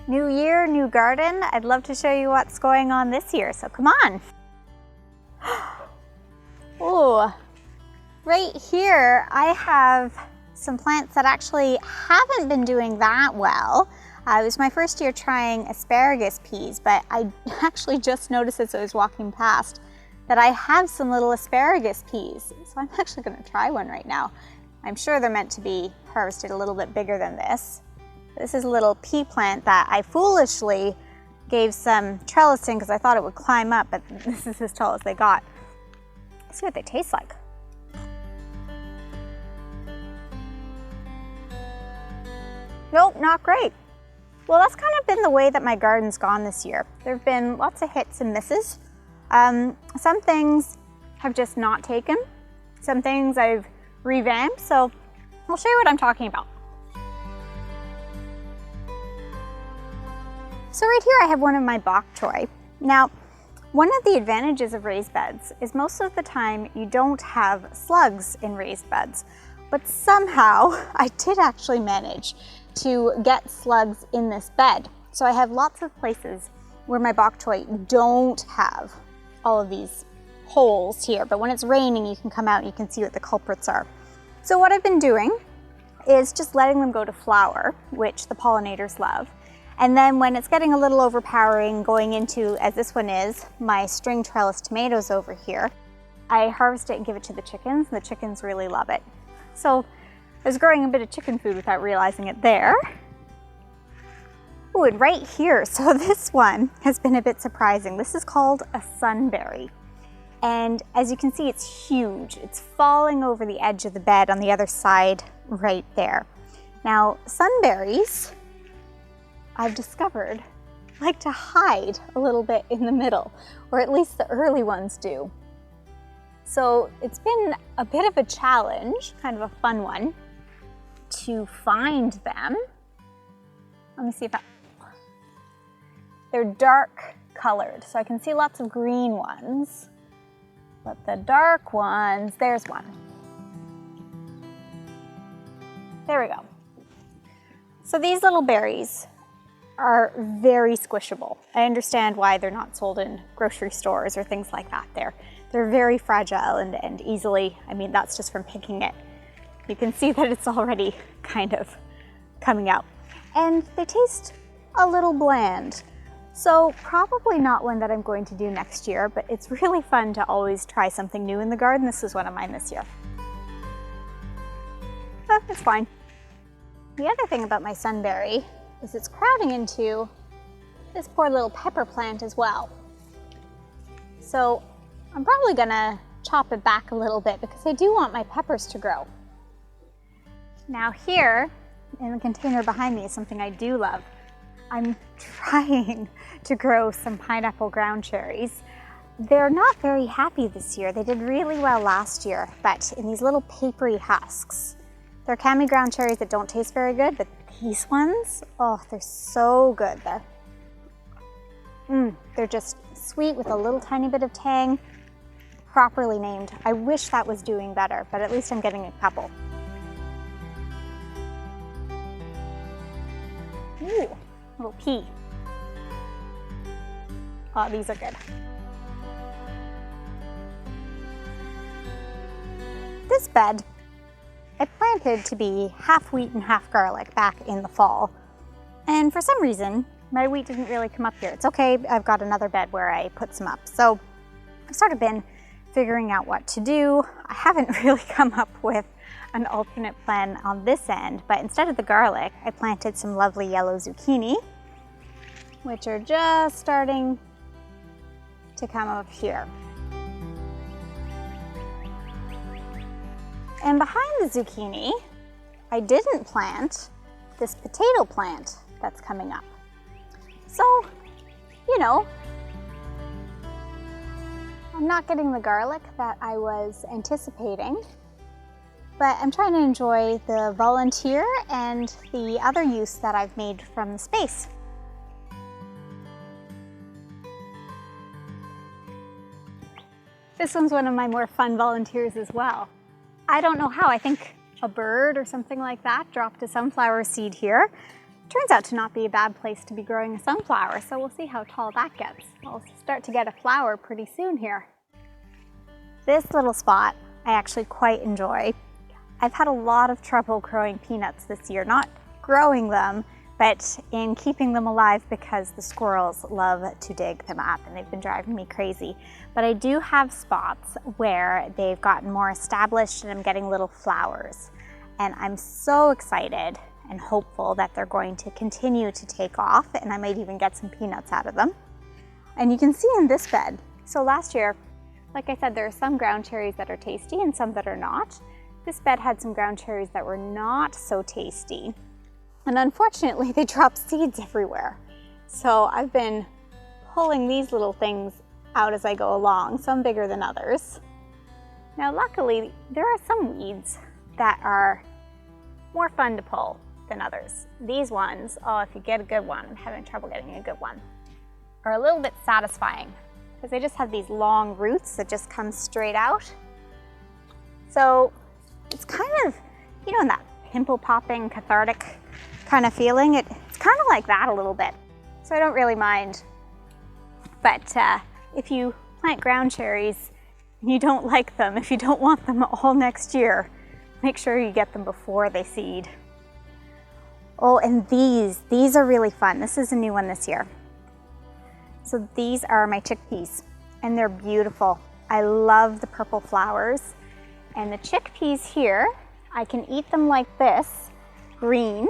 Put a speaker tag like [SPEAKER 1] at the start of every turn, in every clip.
[SPEAKER 1] New year, new garden. I'd love to show you what's going on this year, so come on. Oh, right here I have some plants that actually haven't been doing that well. It was my first year trying asparagus peas, but I actually just noticed as I was walking past that I have some little asparagus peas. So I'm actually going to try one right now. I'm sure they're meant to be harvested a little bit bigger than this. This is a little pea plant that I foolishly gave some trellising because I thought it would climb up, but this is as tall as they got. Let's see what they taste like. Nope, not great. Well, that's kind of been the way that my garden's gone this year. There have been lots of hits and misses. Some things have just not taken. Some things I've revamped, so I'll show you what I'm talking about. So right here I have one of my bok choy. Now, one of the advantages of raised beds is most of the time you don't have slugs in raised beds, but somehow I did actually manage to get slugs in this bed. So I have lots of places where my bok choy don't have all of these holes here, but when it's raining you can come out and you can see what the culprits are. So what I've been doing is just letting them go to flower, which the pollinators love. And then when it's getting a little overpowering, going into, as this one is, my string trellis tomatoes over here, I harvest it and give it to the chickens, and the chickens really love it. So I was growing a bit of chicken food without realizing it there. Oh, and right here, so this one has been a bit surprising. This is called a sunberry. And as you can see, it's huge. It's falling over the edge of the bed on the other side right there. Now, sunberries, I've discovered, like to hide a little bit in the middle, or at least the early ones do. So it's been a bit of a challenge, kind of a fun one, to find them. Let me see if they're dark colored, so I can see lots of green ones, but the dark ones, there's one. There we go. So these little berries are very squishable. I understand why they're not sold in grocery stores or things like that. They're very fragile and easily, I mean, that's just from picking it. You can see that it's already kind of coming out. And they taste a little bland. So probably not one that I'm going to do next year, but it's really fun to always try something new in the garden. This is one of mine this year. But it's fine. The other thing about my sunberry is it's crowding into this poor little pepper plant as well. So I'm probably gonna chop it back a little bit because I do want my peppers to grow. Now here in the container behind me is something I do love. I'm trying to grow some pineapple ground cherries. They're not very happy this year. They did really well last year, but in these little papery husks. They're cami ground cherries that don't taste very good, but these ones, oh, they're so good. They're just sweet with a little tiny bit of tang, properly named. I wish that was doing better, but at least I'm getting a couple. Ooh, little pea. Oh, these are good. This bed, I planted to be half wheat and half garlic back in the fall. And for some reason, my wheat didn't really come up here. It's okay, I've got another bed where I put some up. So I've sort of been figuring out what to do. I haven't really come up with an alternate plan on this end, but instead of the garlic, I planted some lovely yellow zucchini, which are just starting to come up here. And behind the zucchini, I didn't plant this potato plant that's coming up. So, you know, I'm not getting the garlic that I was anticipating, but I'm trying to enjoy the volunteer and the other use that I've made from the space. This one's one of my more fun volunteers as well. I don't know how, I think a bird or something like that dropped a sunflower seed here, turns out to not be a bad place to be growing a sunflower, so we'll see how tall that gets. I'll start to get a flower pretty soon here. This little spot I actually quite enjoy. I've had a lot of trouble growing peanuts this year, not growing them, but in keeping them alive because the squirrels love to dig them up and they've been driving me crazy. But I do have spots where they've gotten more established and I'm getting little flowers. And I'm so excited and hopeful that they're going to continue to take off and I might even get some peanuts out of them. And you can see in this bed, so last year, like I said, there are some ground cherries that are tasty and some that are not. This bed had some ground cherries that were not so tasty. And unfortunately, they dropped seeds everywhere. So I've been pulling these little things out as I go along, some bigger than others. Now, luckily, there are some weeds that are more fun to pull than others. These ones, oh, if you get a good one, I'm having trouble getting a good one, are a little bit satisfying because they just have these long roots that just come straight out. So it's kind of, you know, that pimple popping, cathartic kind of feeling. It's kind of like that a little bit. So I don't really mind. But if you plant ground cherries and you don't like them, if you don't want them all next year, make sure you get them before they seed. Oh, and these are really fun. This is a new one this year. So these are my chickpeas and they're beautiful. I love the purple flowers. And the chickpeas here, I can eat them like this, green,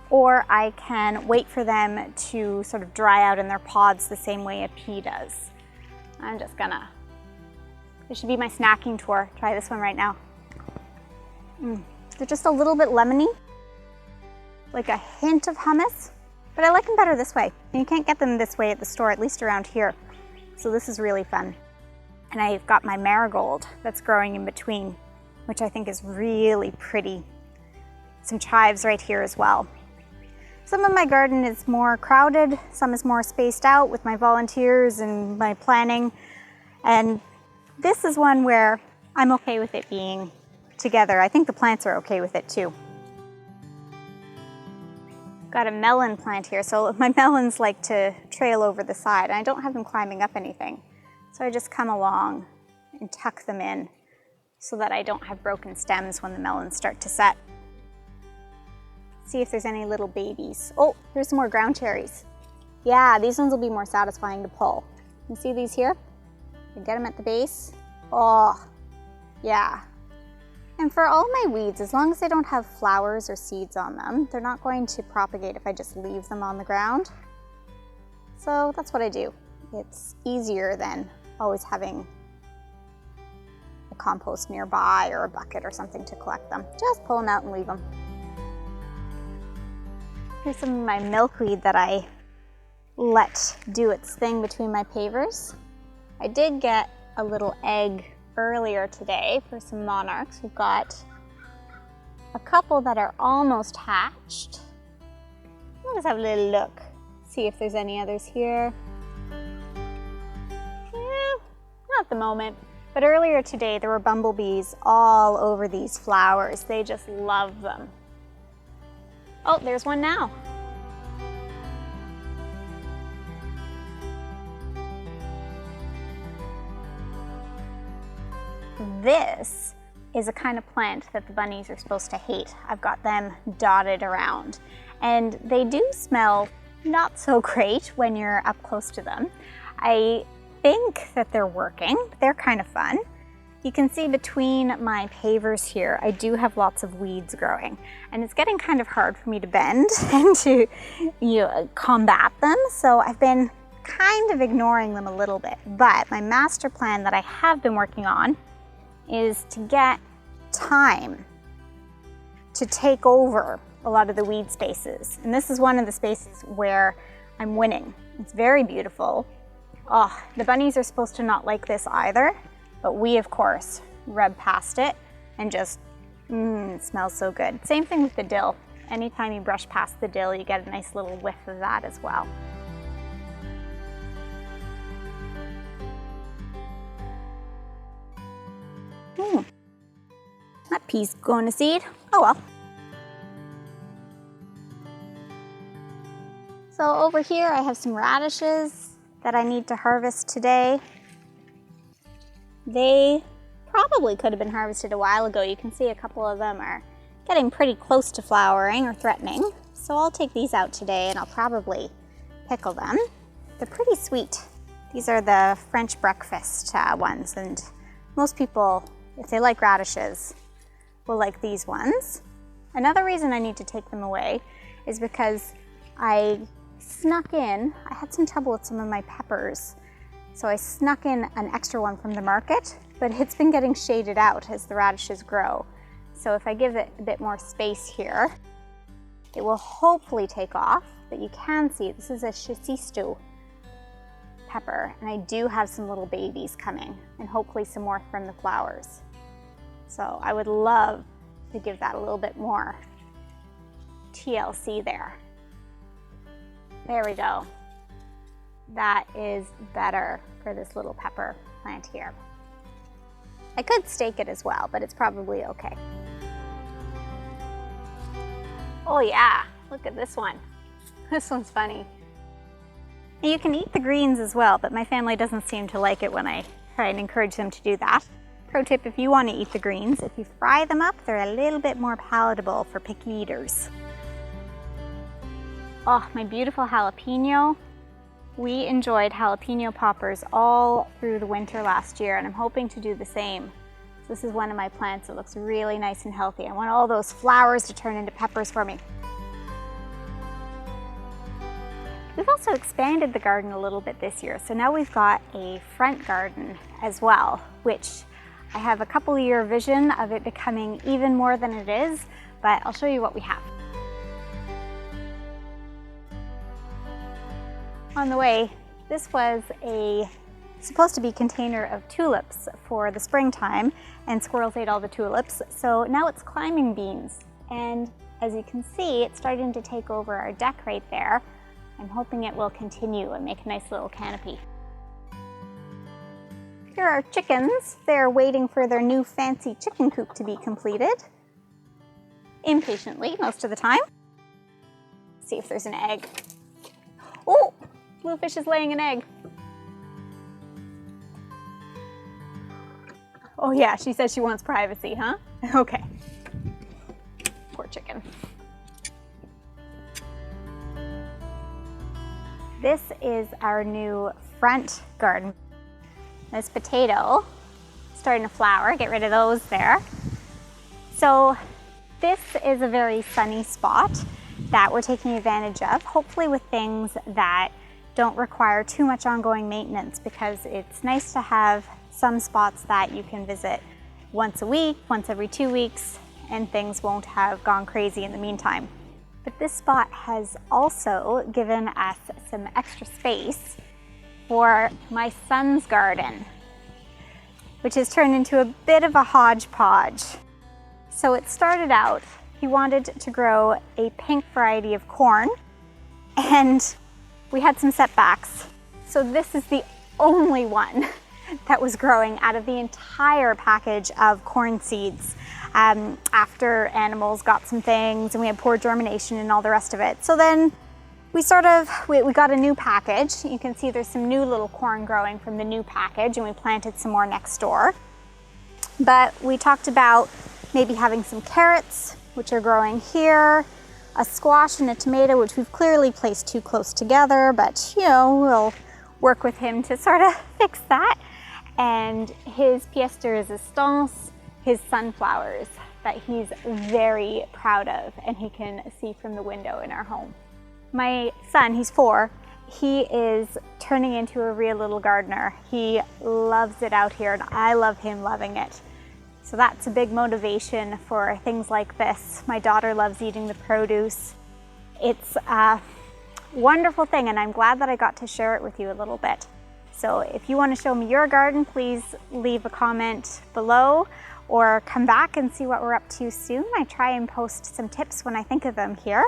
[SPEAKER 1] or I can wait for them to sort of dry out in their pods the same way a pea does. I'm just gonna, this should be my snacking tour. Try this one right now. They're just a little bit lemony, like a hint of hummus, but I like them better this way. And you can't get them this way at the store, at least around here. So this is really fun. And I've got my marigold that's growing in between, which I think is really pretty. Some chives right here as well. Some of my garden is more crowded, some is more spaced out with my volunteers and my planning. And this is one where I'm okay with it being together. I think the plants are okay with it too. Got a melon plant here, so my melons like to trail over the side. I don't have them climbing up anything. So I just come along and tuck them in so that I don't have broken stems when the melons start to set. See if there's any little babies. Oh, here's some more ground cherries. Yeah, these ones will be more satisfying to pull. You see these here? You get them at the base. Oh, yeah. And for all my weeds, as long as they don't have flowers or seeds on them, they're not going to propagate if I just leave them on the ground. So that's what I do. It's easier than always having a compost nearby or a bucket or something to collect them. Just pull them out and leave them. Here's some of my milkweed that I let do its thing between my pavers. I did get a little egg earlier today for some monarchs. We've got a couple that are almost hatched. Let's have a little look, see if there's any others here. Not at the moment, but earlier today there were bumblebees all over these flowers. They just love them. Oh, there's one now. This is a kind of plant that the bunnies are supposed to hate. I've got them dotted around, and they do smell not so great when you're up close to them. I think that they're working. They're kind of fun. You can see between my pavers here, I do have lots of weeds growing, and it's getting kind of hard for me to bend and to combat them. So I've been kind of ignoring them a little bit. But my master plan that I have been working on is to get thyme to take over a lot of the weed spaces. And this is one of the spaces where I'm winning. It's very beautiful. Oh, the bunnies are supposed to not like this either, but we, of course, rub past it and just, it smells so good. Same thing with the dill. Anytime you brush past the dill, you get a nice little whiff of that as well. That pea's going to seed. Oh well. So over here I have some radishes that I need to harvest today. They probably could have been harvested a while ago. You can see a couple of them are getting pretty close to flowering or threatening. So I'll take these out today and I'll probably pickle them. They're pretty sweet. These are the French breakfast ones, and most people, if they like radishes, will like these ones. Another reason I need to take them away is because I had some trouble with some of my peppers. So I snuck in an extra one from the market, but it's been getting shaded out as the radishes grow. So if I give it a bit more space here, it will hopefully take off. But you can see this is a shisistu pepper, and I do have some little babies coming, and hopefully some more from the flowers. So I would love to give that a little bit more TLC there. There we go. That is better for this little pepper plant here. I could stake it as well, but it's probably okay. Oh yeah, look at this one. This one's funny. And you can eat the greens as well, but my family doesn't seem to like it when I try and encourage them to do that. Pro tip, if you want to eat the greens, if you fry them up, they're a little bit more palatable for picky eaters. Oh, my beautiful jalapeno. We enjoyed jalapeno poppers all through the winter last year, and I'm hoping to do the same. So this is one of my plants that looks really nice and healthy. I want all those flowers to turn into peppers for me. We've also expanded the garden a little bit this year, so now we've got a front garden as well, which I have a couple-year vision of it becoming even more than it is, but I'll show you what we have. On the way, this was supposed to be a container of tulips for the springtime, and squirrels ate all the tulips, so now it's climbing beans. And as you can see, it's starting to take over our deck right there. I'm hoping it will continue and make a nice little canopy. Here are chickens. They're waiting for their new fancy chicken coop to be completed. Impatiently, most of the time. Let's see if there's an egg. Oh, bluefish is laying an egg. Oh yeah, she says she wants privacy, huh? Okay. Poor chicken. This is our new front garden. This potato starting to flower, get rid of those there. So this is a very sunny spot that we're taking advantage of, hopefully with things that don't require too much ongoing maintenance, because it's nice to have some spots that you can visit once a week, once every 2 weeks, and things won't have gone crazy in the meantime. But this spot has also given us some extra space for my son's garden, which has turned into a bit of a hodgepodge. So it started out, he wanted to grow a pink variety of corn, and we had some setbacks. So this is the only one that was growing out of the entire package of corn seeds. After animals got some things and we had poor germination and all the rest of it. So then we got a new package. You can see there's some new little corn growing from the new package, and we planted some more next door. But we talked about maybe having some carrots, which are growing here, a squash and a tomato, which we've clearly placed too close together, but you know, we'll work with him to sort of fix that. And his pièce de résistance, his sunflowers that he's very proud of and he can see from the window in our home. My son, he's 4, he is turning into a real little gardener. He loves it out here and I love him loving it. So that's a big motivation for things like this. My daughter loves eating the produce. It's a wonderful thing, and I'm glad that I got to share it with you a little bit. So if you want to show me your garden, please leave a comment below or come back and see what we're up to soon. I try and post some tips when I think of them here.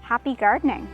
[SPEAKER 1] Happy gardening.